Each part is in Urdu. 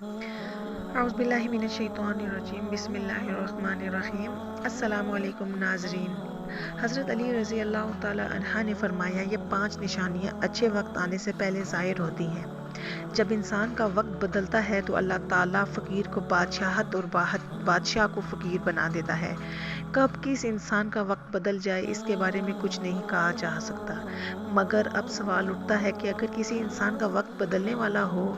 اعوذ باللہ من الشیطان الرجیم بسم اللہ الرحمن الرحیم۔ السلام علیکم ناظرین۔ حضرت علی رضی اللہ تعالی عنہ نے فرمایا، یہ 5 نشانیاں اچھے وقت آنے سے پہلے ظاہر ہوتی ہیں۔ جب انسان کا وقت بدلتا ہے تو اللہ تعالیٰ فقیر کو بادشاہت اور بادشاہ کو فقیر بنا دیتا ہے۔ کب کس انسان کا وقت بدل جائے اس کے بارے میں کچھ نہیں کہا جا سکتا، مگر اب سوال اٹھتا ہے کہ اگر کسی انسان کا وقت بدلنے والا ہو،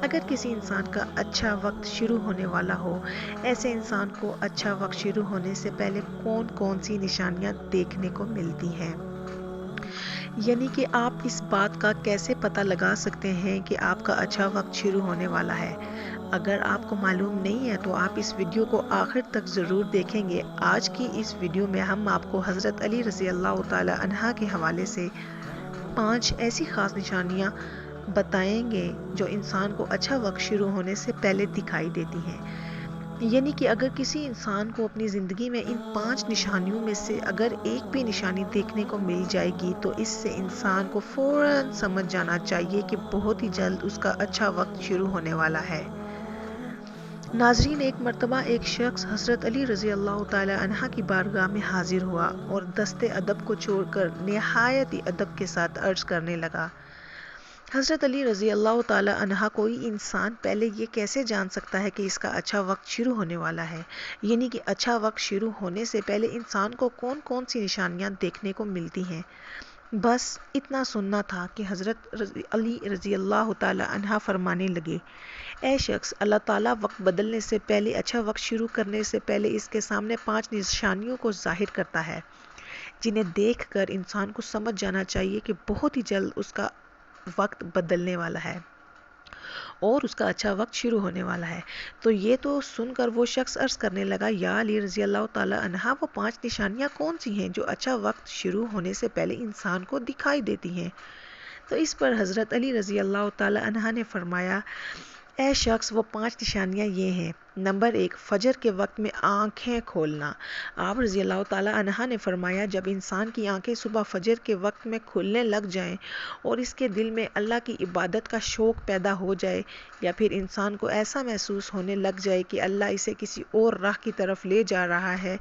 اگر کسی انسان کا اچھا وقت شروع ہونے والا ہو، ایسے انسان کو اچھا وقت شروع ہونے سے پہلے کون کون سی نشانیاں دیکھنے کو ملتی ہیں؟ یعنی کہ آپ اس بات کا کیسے پتہ لگا سکتے ہیں کہ آپ کا اچھا وقت شروع ہونے والا ہے؟ اگر آپ کو معلوم نہیں ہے تو آپ اس ویڈیو کو آخر تک ضرور دیکھیں گے۔ آج کی اس ویڈیو میں ہم آپ کو حضرت علی رضی اللہ تعالی عنہ کے حوالے سے 5 ایسی خاص نشانیاں بتائیں گے جو انسان کو اچھا وقت شروع ہونے سے پہلے دکھائی دیتی ہیں۔ یعنی کہ اگر کسی انسان کو اپنی زندگی میں ان 5 نشانیوں میں سے اگر ایک بھی نشانی دیکھنے کو مل جائے گی تو اس سے انسان کو فوراً سمجھ جانا چاہیے کہ بہت ہی جلد اس کا اچھا وقت شروع ہونے والا ہے۔ ناظرین، ایک مرتبہ ایک شخص حضرت علی رضی اللہ تعالی عنہ کی بارگاہ میں حاضر ہوا اور دست ادب کو چھوڑ کر نہایت ہی ادب کے ساتھ عرض کرنے لگا، حضرت علی رضی اللہ تعالی عنہ، کوئی انسان پہلے یہ کیسے جان سکتا ہے کہ اس کا اچھا وقت شروع ہونے والا ہے؟ یعنی کہ اچھا وقت شروع ہونے سے پہلے انسان کو کون کون سی نشانیاں دیکھنے کو ملتی ہیں؟ بس اتنا سننا تھا کہ حضرت علی رضی اللہ تعالی عنہ فرمانے لگے، اے شخص، اللہ تعالیٰ وقت بدلنے سے پہلے، اچھا وقت شروع کرنے سے پہلے اس کے سامنے 5 نشانیوں کو ظاہر کرتا ہے، جنہیں دیکھ کر انسان کو سمجھ جانا چاہیے کہ بہت ہی جلد اس کا وقت بدلنے والا ہے اور اس کا اچھا وقت شروع ہونے والا ہے۔ تو یہ تو سن کر وہ شخص عرض کرنے لگا، یا علی رضی اللہ تعالی عنہ، وہ 5 نشانیاں کون سی ہیں جو اچھا وقت شروع ہونے سے پہلے انسان کو دکھائی دیتی ہیں؟ تو اس پر حضرت علی رضی اللہ تعالی عنہ نے فرمایا، اے شخص، وہ 5 نشانیاں یہ ہیں۔ نمبر 1، فجر کے وقت میں آنکھیں کھولنا۔ آپ رضی اللہ تعالی عنہ نے فرمایا، جب انسان کی آنکھیں صبح فجر کے وقت میں کھلنے لگ جائیں اور اس کے دل میں اللہ کی عبادت کا شوق پیدا ہو جائے، یا پھر انسان کو ایسا محسوس ہونے لگ جائے کہ اللہ اسے کسی اور راہ کی طرف لے جا رہا ہے،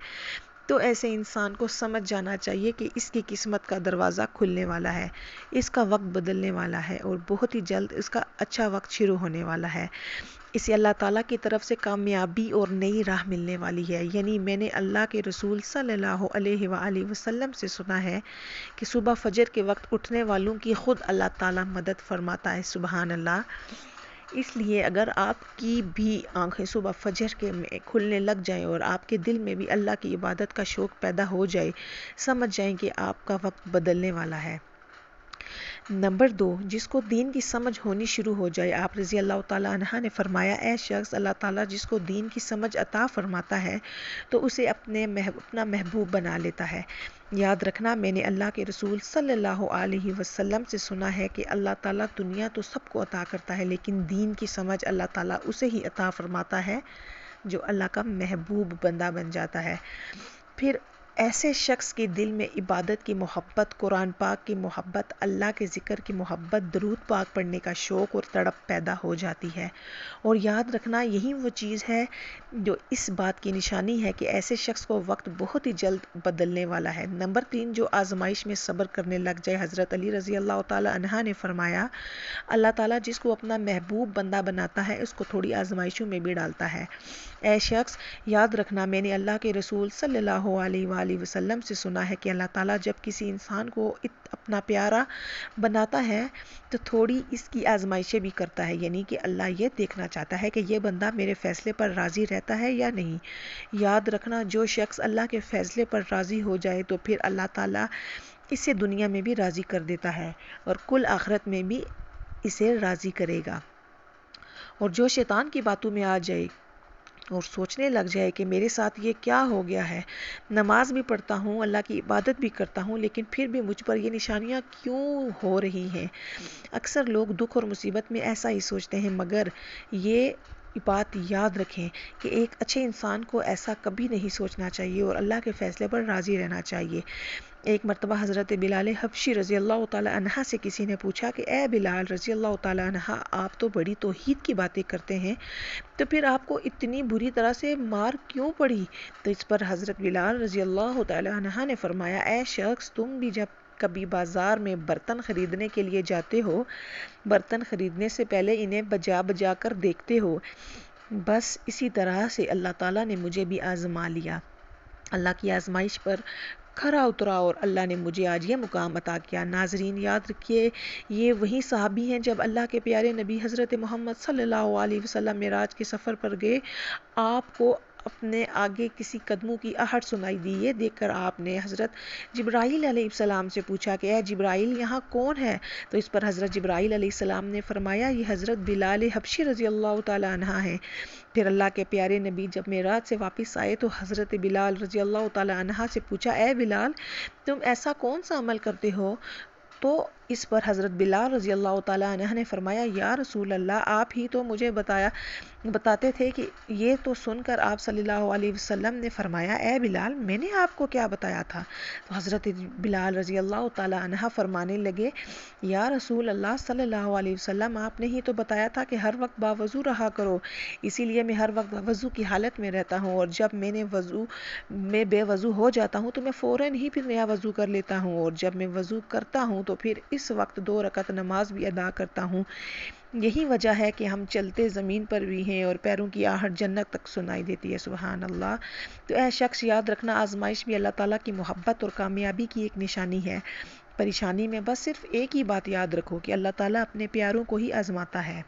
تو ایسے انسان کو سمجھ جانا چاہیے کہ اس کی قسمت کا دروازہ کھلنے والا ہے، اس کا وقت بدلنے والا ہے اور بہت ہی جلد اس کا اچھا وقت شروع ہونے والا ہے۔ اسے اللہ تعالیٰ کی طرف سے کامیابی اور نئی راہ ملنے والی ہے۔ یعنی میں نے اللہ کے رسول صلی اللہ علیہ وآلہ وسلم سے سنا ہے کہ صبح فجر کے وقت اٹھنے والوں کی خود اللہ تعالیٰ مدد فرماتا ہے۔ سبحان اللہ۔ اس لیے اگر آپ کی بھی آنکھیں صبح فجر کے میں کھلنے لگ جائیں اور آپ کے دل میں بھی اللہ کی عبادت کا شوق پیدا ہو جائے، سمجھ جائیں کہ آپ کا وقت بدلنے والا ہے۔ نمبر 2، جس کو دین کی سمجھ ہونی شروع ہو جائے۔ آپ رضی اللہ تعالیٰ عنہ نے فرمایا، اے شخص، اللہ تعالیٰ جس کو دین کی سمجھ عطا فرماتا ہے تو اسے اپنا محبوب بنا لیتا ہے۔ یاد رکھنا، میں نے اللہ کے رسول صلی اللہ علیہ وسلم سے سنا ہے کہ اللہ تعالیٰ دنیا تو سب کو عطا کرتا ہے، لیکن دین کی سمجھ اللہ تعالیٰ اسے ہی عطا فرماتا ہے جو اللہ کا محبوب بندہ بن جاتا ہے۔ پھر ایسے شخص کے دل میں عبادت کی محبت، قرآن پاک کی محبت، اللہ کے ذکر کی محبت، درود پاک پڑھنے کا شوق اور تڑپ پیدا ہو جاتی ہے۔ اور یاد رکھنا، یہی وہ چیز ہے جو اس بات کی نشانی ہے کہ ایسے شخص کو وقت بہت ہی جلد بدلنے والا ہے۔ نمبر 3، جو آزمائش میں صبر کرنے لگ جائے۔ حضرت علی رضی اللہ تعالی عنہ نے فرمایا، اللہ تعالیٰ جس کو اپنا محبوب بندہ بناتا ہے اس کو تھوڑی آزمائشوں میں بھی ڈالتا ہے۔ اے شخص، یاد رکھنا، میں نے اللہ کے رسول صلی اللہ علیہ وآلہ وسلم سے سنا ہے کہ اللہ تعالیٰ جب کسی انسان کو اپنا پیارا بناتا ہے تو تھوڑی اس کی آزمائشیں بھی کرتا ہے، یعنی کہ اللہ یہ دیکھنا چاہتا ہے کہ یہ بندہ میرے فیصلے پر راضی رہتا ہے یا نہیں۔ یاد رکھنا، جو شخص اللہ کے فیصلے پر راضی ہو جائے تو پھر اللہ تعالیٰ اسے دنیا میں بھی راضی کر دیتا ہے اور کل آخرت میں بھی اسے راضی کرے گا۔ اور جو شیطان کی باتوں میں آ جائے اور سوچنے لگ جائے کہ میرے ساتھ یہ کیا ہو گیا ہے، نماز بھی پڑھتا ہوں، اللہ کی عبادت بھی کرتا ہوں، لیکن پھر بھی مجھ پر یہ نشانیاں کیوں ہو رہی ہیں؟ اکثر لوگ دکھ اور مصیبت میں ایسا ہی سوچتے ہیں، مگر یہ بات یاد رکھیں کہ ایک اچھے انسان کو ایسا کبھی نہیں سوچنا چاہیے اور اللہ کے فیصلے پر راضی رہنا چاہیے۔ ایک مرتبہ حضرت بلال حبشی رضی اللہ تعالی عنہ سے کسی نے پوچھا کہ اے بلال رضی اللہ تعالی عنہ، آپ تو بڑی توحید کی باتیں کرتے ہیں، تو پھر آپ کو اتنی بری طرح سے مار کیوں پڑی؟ تو اس پر حضرت بلال رضی اللہ تعالی عنہ نے فرمایا، اے شخص، تم بھی جب کبھی بازار میں برتن خریدنے کے لیے جاتے ہو، برتن خریدنے سے پہلے انہیں بجا بجا کر دیکھتے ہو، بس اسی طرح سے اللہ تعالیٰ نے مجھے بھی آزما لیا، اللہ کی آزمائش پر کھرا اترا اور اللہ نے مجھے آج یہ مقام عطا کیا۔ ناظرین، یاد رکھیے، یہ وہی صحابی ہیں جب اللہ کے پیارے نبی حضرت محمد صلی اللہ علیہ وسلم معراج کے سفر پر گئے، آپ کو اپنے آگے کسی قدموں کی آہٹ سنائی دی۔ یہ دیکھ کر آپ نے حضرت جبرائیل علیہ السلام سے پوچھا کہ اے جبرائیل، یہاں کون ہے؟ تو اس پر حضرت جبرائیل علیہ السلام نے فرمایا، یہ حضرت بلال حبشی رضی اللہ تعالی عنہ ہیں۔ پھر اللہ کے پیارے نبی جب معراج سے واپس آئے تو حضرت بلال رضی اللہ تعالی عنہ سے پوچھا، اے بلال، تم ایسا کون سا عمل کرتے ہو؟ تو اس پر حضرت بلال رضی اللہ تعالی عنہ نے فرمایا، یا رسول اللہ، آپ ہی تو مجھے بتاتے تھے کہ یہ تو سن کر آپ صلی اللہ علیہ وسلم نے فرمایا، اے بلال، میں نے آپ کو کیا بتایا تھا؟ تو حضرت بلال رضی اللہ تعالی عنہ فرمانے لگے، یا رسول اللہ صلی اللہ علیہ وسلم، آپ نے ہی تو بتایا تھا کہ ہر وقت باوضو رہا کرو، اسی لیے میں ہر وقت وضو کی حالت میں رہتا ہوں، اور جب میں بے وضو ہو جاتا ہوں تو میں فوراً ہی پھر نیا وضو کر لیتا ہوں، اور جب میں وضو کرتا ہوں تو پھر اس وقت 2 رکعت نماز بھی ادا کرتا ہوں۔ یہی وجہ ہے کہ ہم چلتے زمین پر بھی ہیں اور پیروں کی آہٹ جنت تک سنائی دیتی ہے۔ سبحان اللہ۔ تو اے شخص، یاد رکھنا، آزمائش بھی اللہ تعالیٰ کی محبت اور کامیابی کی ایک نشانی ہے۔ پریشانی میں بس صرف ایک ہی بات یاد رکھو کہ اللہ تعالیٰ اپنے پیاروں کو ہی آزماتا ہے۔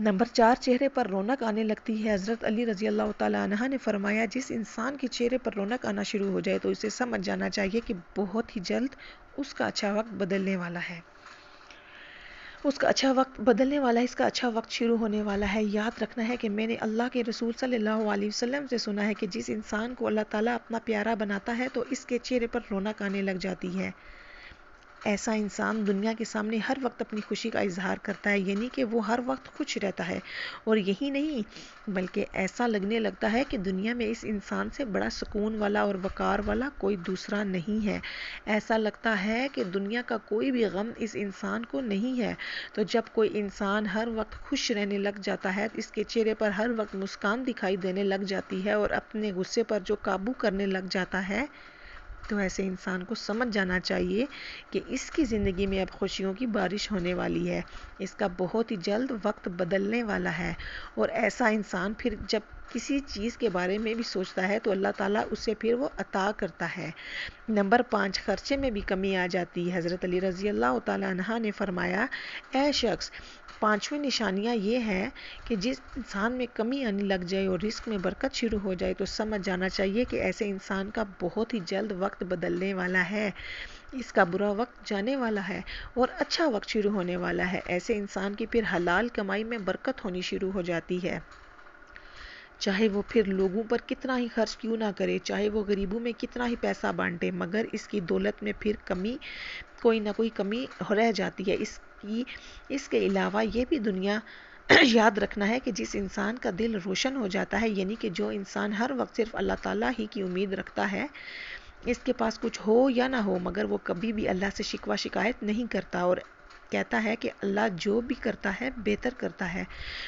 نمبر 4، چہرے پر رونق آنے لگتی ہے۔ حضرت علی رضی اللہ تعالی عنہ نے فرمایا، جس انسان کے چہرے پر رونق آنا شروع ہو جائے تو اسے سمجھ جانا چاہیے کہ بہت ہی جلد اس کا اچھا وقت بدلنے والا ہے، اس کا اچھا وقت شروع ہونے والا ہے۔ یاد رکھنا ہے کہ میں نے اللہ کے رسول صلی اللہ علیہ وسلم سے سنا ہے کہ جس انسان کو اللہ تعالیٰ اپنا پیارا بناتا ہے تو اس کے چہرے پر رونق آنے لگ جاتی ہے۔ ایسا انسان دنیا کے سامنے ہر وقت اپنی خوشی کا اظہار کرتا ہے، یعنی کہ وہ ہر وقت خوش رہتا ہے، اور یہی نہیں بلکہ ایسا لگنے لگتا ہے کہ دنیا میں اس انسان سے بڑا سکون والا اور وقار والا کوئی دوسرا نہیں ہے۔ ایسا لگتا ہے کہ دنیا کا کوئی بھی غم اس انسان کو نہیں ہے۔ تو جب کوئی انسان ہر وقت خوش رہنے لگ جاتا ہے، اس کے چہرے پر ہر وقت مسکان دکھائی دینے لگ جاتی ہے اور اپنے غصے پر جو قابو کرنے لگ جاتا ہے، تو ایسے انسان کو سمجھ جانا چاہیے کہ اس کی زندگی میں اب خوشیوں کی بارش ہونے والی ہے، اس کا بہت ہی جلد وقت بدلنے والا ہے۔ اور ایسا انسان پھر جب کسی چیز کے بارے میں بھی سوچتا ہے تو اللہ تعالیٰ اسے پھر وہ عطا کرتا ہے۔ نمبر 5، خرچے میں بھی کمی آ جاتی ہے۔ حضرت علی رضی اللہ تعالی عنہ نے فرمایا، اے شخص، 5ویں نشانیاں یہ ہے کہ جس انسان میں کمی آنے لگ جائے اور رزق میں برکت شروع ہو جائے تو سمجھ جانا چاہیے کہ ایسے انسان کا بہت ہی جلد وقت بدلنے والا ہے، اس کا برا وقت جانے والا ہے اور اچھا وقت شروع ہونے والا ہے۔ ایسے انسان کی پھر حلال کمائی میں برکت ہونی شروع ہو جاتی ہے، چاہے وہ پھر لوگوں پر کتنا ہی خرچ کیوں نہ کرے، چاہے وہ غریبوں میں کتنا ہی پیسہ بانٹے، مگر اس کی دولت میں پھر کوئی نہ کوئی کمی رہ جاتی ہے۔ اس کے علاوہ یہ بھی دنیا یاد رکھنا ہے کہ جس انسان کا دل روشن ہو جاتا ہے، یعنی کہ جو انسان ہر وقت صرف اللہ تعالیٰ ہی کی امید رکھتا ہے، اس کے پاس کچھ ہو یا نہ ہو، مگر وہ کبھی بھی اللہ سے شکوہ شکایت نہیں کرتا اور کہتا ہے کہ اللہ جو بھی کرتا ہے بہتر کرتا ہے،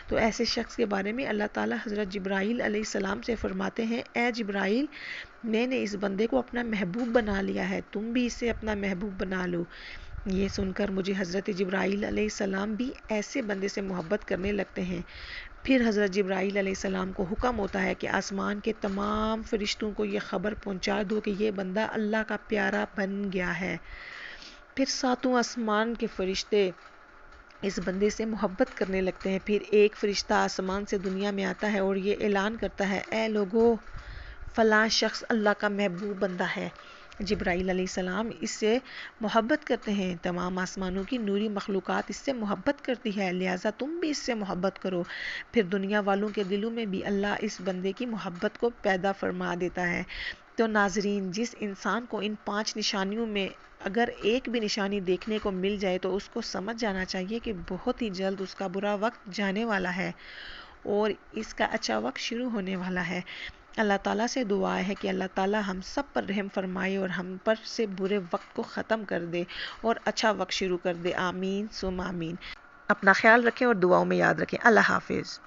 تو ایسے شخص کے بارے میں اللہ تعالیٰ حضرت جبرائیل علیہ السلام سے فرماتے ہیں، اے جبرائیل، میں نے اس بندے کو اپنا محبوب بنا لیا ہے، تم بھی اسے اپنا محبوب بنا لو۔ یہ سن کر مجھے حضرت جبرائیل علیہ السلام بھی ایسے بندے سے محبت کرنے لگتے ہیں۔ پھر حضرت جبرائیل علیہ السلام کو حکم ہوتا ہے کہ آسمان کے تمام فرشتوں کو یہ خبر پہنچا دو کہ یہ بندہ اللہ کا پیارا بن گیا ہے۔ پھر 7 آسمان کے فرشتے اس بندے سے محبت کرنے لگتے ہیں۔ پھر ایک فرشتہ آسمان سے دنیا میں آتا ہے اور یہ اعلان کرتا ہے، اے لوگو، فلاں شخص اللہ کا محبوب بندہ ہے۔ جبرائیل علیہ السلام اس سے محبت کرتے ہیں، تمام آسمانوں کی نوری مخلوقات اس سے محبت کرتی ہے، لہٰذا تم بھی اس سے محبت کرو۔ پھر دنیا والوں کے دلوں میں بھی اللہ اس بندے کی محبت کو پیدا فرما دیتا ہے۔ تو ناظرین، جس انسان کو ان 5 نشانیوں میں اگر ایک بھی نشانی دیکھنے کو مل جائے تو اس کو سمجھ جانا چاہیے کہ بہت ہی جلد اس کا برا وقت جانے والا ہے اور اس کا اچھا وقت شروع ہونے والا ہے۔ اللہ تعالیٰ سے دعا ہے کہ اللہ تعالیٰ ہم سب پر رحم فرمائے اور ہم پر سے برے وقت کو ختم کر دے اور اچھا وقت شروع کر دے. آمین ثم آمین. اپنا خیال رکھیں اور دعاؤں میں یاد رکھیں. اللہ حافظ.